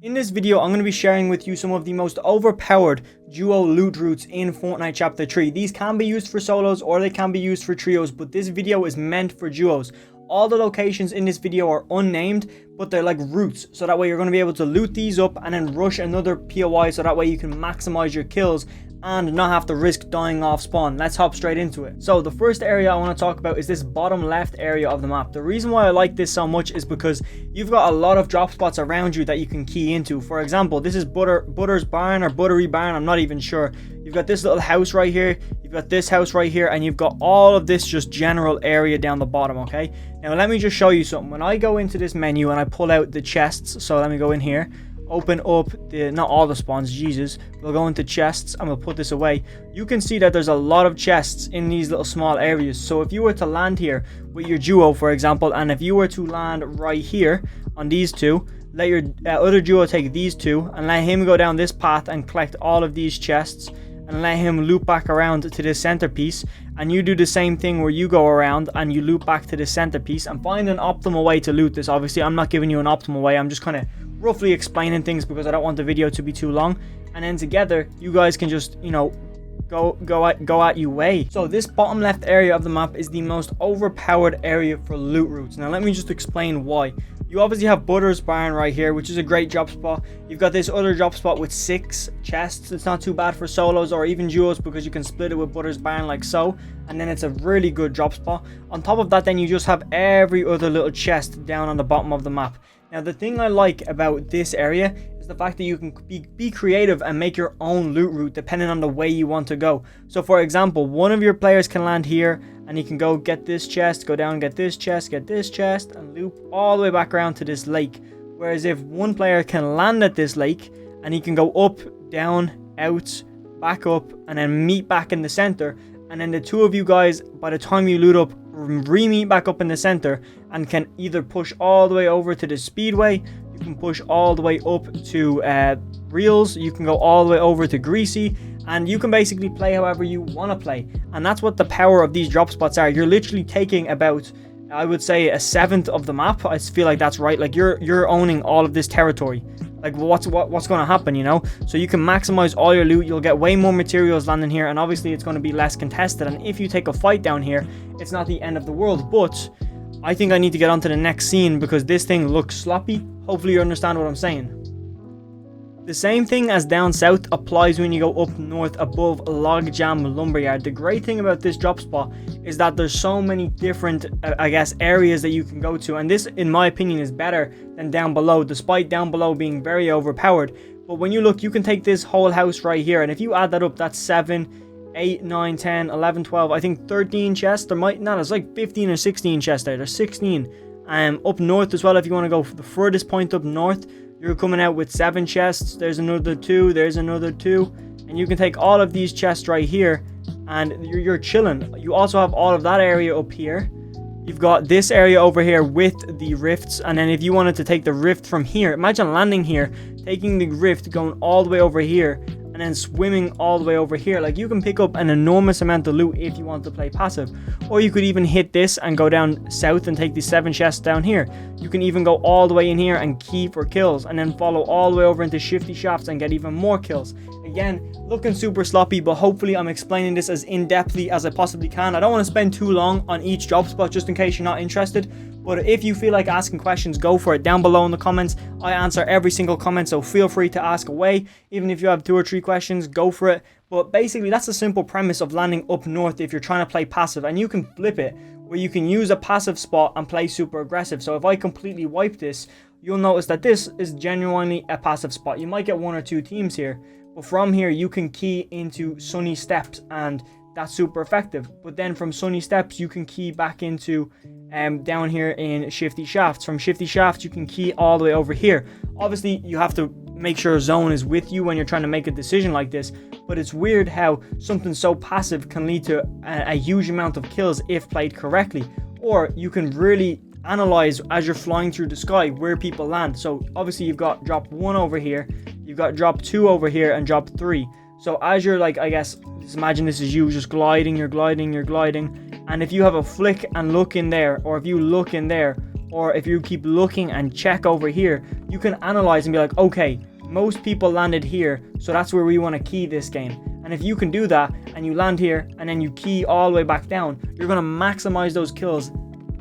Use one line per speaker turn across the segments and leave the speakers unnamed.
In this video, I'm going to be sharing with you some of the most overpowered duo loot routes in Fortnite Chapter 3. These can be used for solos or they can be used for trios, but this video is meant for duos. All the locations in this video are unnamed, but they're like routes, so that way you're going to be able to loot these up and then rush another POI, so that way you can maximize your kills and not have to risk dying off spawn. Let's hop straight into it. So the first area I want to talk about is this bottom left area of the map. The reason why I like this so much is because you've got a lot of drop spots around you that you can key into. For example, this is Butter's barn or Buttery barn, I'm not even sure. You've got this little house right here, you've got this house right here, and you've got all of this just general area down the bottom, okay? Now let me just show you something. When I go into this menu and I pull out the chests, so let me go in here, open up the, not all the spawns, Jesus, we'll go into chests and we'll put this away. You can see that there's a lot of chests in these little small areas. So if you were to land here with your duo, for example, and if you were to land right here on these two, let your other duo take these two and let him go down this path and collect all of these chests and let him loop back around to this centerpiece, and you do the same thing where you go around and you loop back to the centerpiece and find an optimal way to loot this. Obviously I'm not giving you an optimal way, I'm just kind of roughly explaining things because I don't want the video to be too long, and then together you guys can just, you know, go at your way. So this bottom left area of the map is the most overpowered area for loot routes. Now let me just explain why. You obviously have Butter's barn right here, which is a great drop spot. You've got this other drop spot with 6 chests. It's not too bad for solos or even duos because you can split it with Butter's barn like so, and then it's a really good drop spot. On top of that, then you just have every other little chest down on the bottom of the map. Now the thing I like about this area is the fact that you can be creative and make your own loot route depending on the way you want to go. So for example, one of your players can land here and he can go get this chest, go down, get this chest, and loop all the way back around to this lake. Whereas if one player can land at this lake and he can go up, down, out, back up, and then meet back in the center, and then the two of you guys, by the time you loot up, re-meet back up in the center and can either push all the way over to the speedway, you can push all the way up to reels, you can go all the way over to greasy, and you can basically play however you want to play. And that's what the power of these drop spots are. You're literally taking about, I would say, 1/7 of the map. I feel like that's right. Like you're owning all of this territory. Like what's going to happen, you know? So you can maximize all your loot. You'll get way more materials landing here, and obviously it's going to be less contested. And if you take a fight down here, it's not the end of the world. But I think I need to get on to the next scene because this thing looks sloppy. Hopefully you understand what I'm saying. The same thing as down south applies when you go up north above Logjam Lumberyard. The great thing about this drop spot is that there's so many different, I guess, areas that you can go to. And this, in my opinion, is better than down below, despite down below being very overpowered. But when you look, you can take this whole house right here. And if you add that up, that's 7, 8, 9, 10, 11, 12, I think 13 chests. There might not, it's like 15 or 16 chests there. There's 16. Up north as well, if you want to go the furthest point up north, you're coming out with 7 chests. There's another 2, there's another 2, and you can take all of these chests right here and you're chilling. You also have all of that area up here. You've got this area over here with the rifts, and then if you wanted to take the rift from here, imagine landing here, taking the rift, going all the way over here, and then swimming all the way over here. Like, you can pick up an enormous amount of loot if you want to play passive. Or you could even hit this and go down south and take the 7 chests down here. You can even go all the way in here and key for kills, and then follow all the way over into shifty shafts and get even more kills. Again, looking super sloppy, but hopefully I'm explaining this as in-depthly as I possibly can. I don't want to spend too long on each drop spot just in case you're not interested. But if you feel like asking questions, go for it down below in the comments. I answer every single comment, so feel free to ask away. Even if you have 2 or 3 questions, go for it. But basically, that's the simple premise of landing up north if you're trying to play passive. And you can flip it, where you can use a passive spot and play super aggressive. So if I completely wipe this, you'll notice that this is genuinely a passive spot. You might get 1 or 2 teams here, but from here you can key into Sunny Steps, and that's super effective. But then from Sunny Steps you can key back into down here in Shifty Shafts. From Shifty Shafts you can key all the way over here. Obviously you have to make sure a zone is with you when you're trying to make a decision like this, but it's weird how something so passive can lead to a huge amount of kills if played correctly. Or you can really analyze as you're flying through the sky where people land. So obviously you've got drop 1 over here, you've got drop 2 over here, and drop 3. So as you're, like, I guess, just imagine this is you just gliding, you're gliding, and if you have a flick and look in there, or if you look in there, or if you keep looking and check over here, you can analyze and be like, okay, most people landed here, so that's where we want to key this game. And if you can do that and you land here and then you key all the way back down, you're going to maximize those kills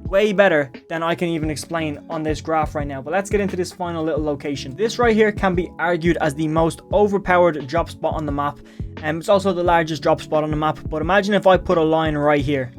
way better than I can even explain on this graph right now. But let's get into this final little location. This right here can be argued as the most overpowered drop spot on the map, and it's also the largest drop spot on the map. But imagine if I put a line right here,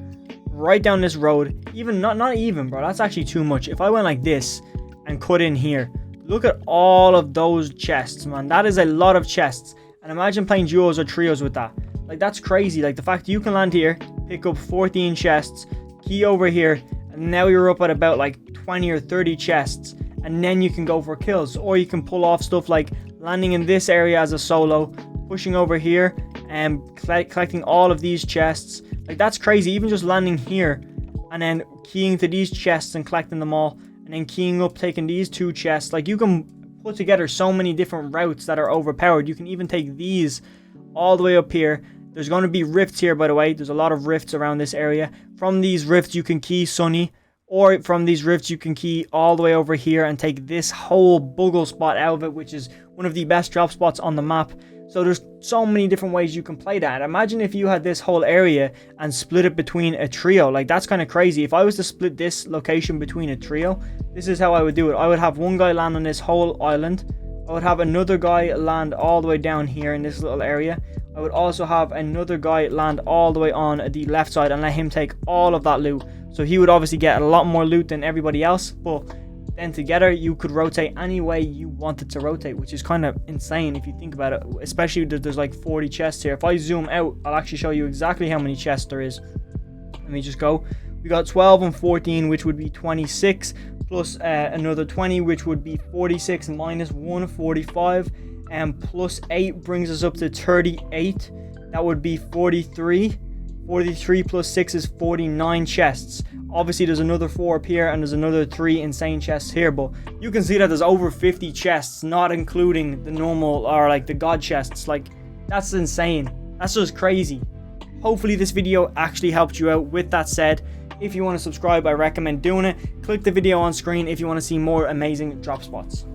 right down this road, even not even, bro, that's actually too much. If I went like this and cut in here, look at all of those chests, man. That is a lot of chests. And imagine playing duos or trios with that. Like, that's crazy. Like, the fact that you can land here, pick up 14 chests, key over here, and now you're up at about like 20 or 30 chests, and then you can go for kills. Or you can pull off stuff like landing in this area as a solo, pushing over here and collecting all of these chests. Like, that's crazy. Even just landing here and then keying to these chests and collecting them all, and then keying up, taking these 2 chests. Like, you can put together so many different routes that are overpowered. You can even take these all the way up here. There's going to be rifts here, by the way. There's a lot of rifts around this area. From these rifts, you can key Sunny, or from these rifts, you can key all the way over here and take this whole buggle spot out of it, which is one of the best drop spots on the map. So there's so many different ways you can play that. Imagine if you had this whole area and split it between a trio. Like, that's kind of crazy. If I was to split this location between a trio, this is how I would do it. I would have one guy land on this whole island. I would have another guy land all the way down here in this little area. I would also have another guy land all the way on the left side and let him take all of that loot. So he would obviously get a lot more loot than everybody else, but then together you could rotate any way you wanted to rotate, which is kind of insane if you think about it, especially that there's like 40 chests here. If I zoom out, I'll actually show you exactly how many chests there is. Let me just go. We got 12 and 14, which would be 26, plus another 20, which would be 46 minus 1, 45, and plus 8 brings us up to 38. That would be 43. 43 plus 6 is 49 chests. Obviously, there's another 4 up here, and there's another 3 insane chests here, but you can see that there's over 50 chests, not including the normal, or like the god chests. Like, that's insane. That's just crazy. Hopefully, this video actually helped you out. With that said, if you want to subscribe, I recommend doing it. Click the video on screen if you want to see more amazing drop spots.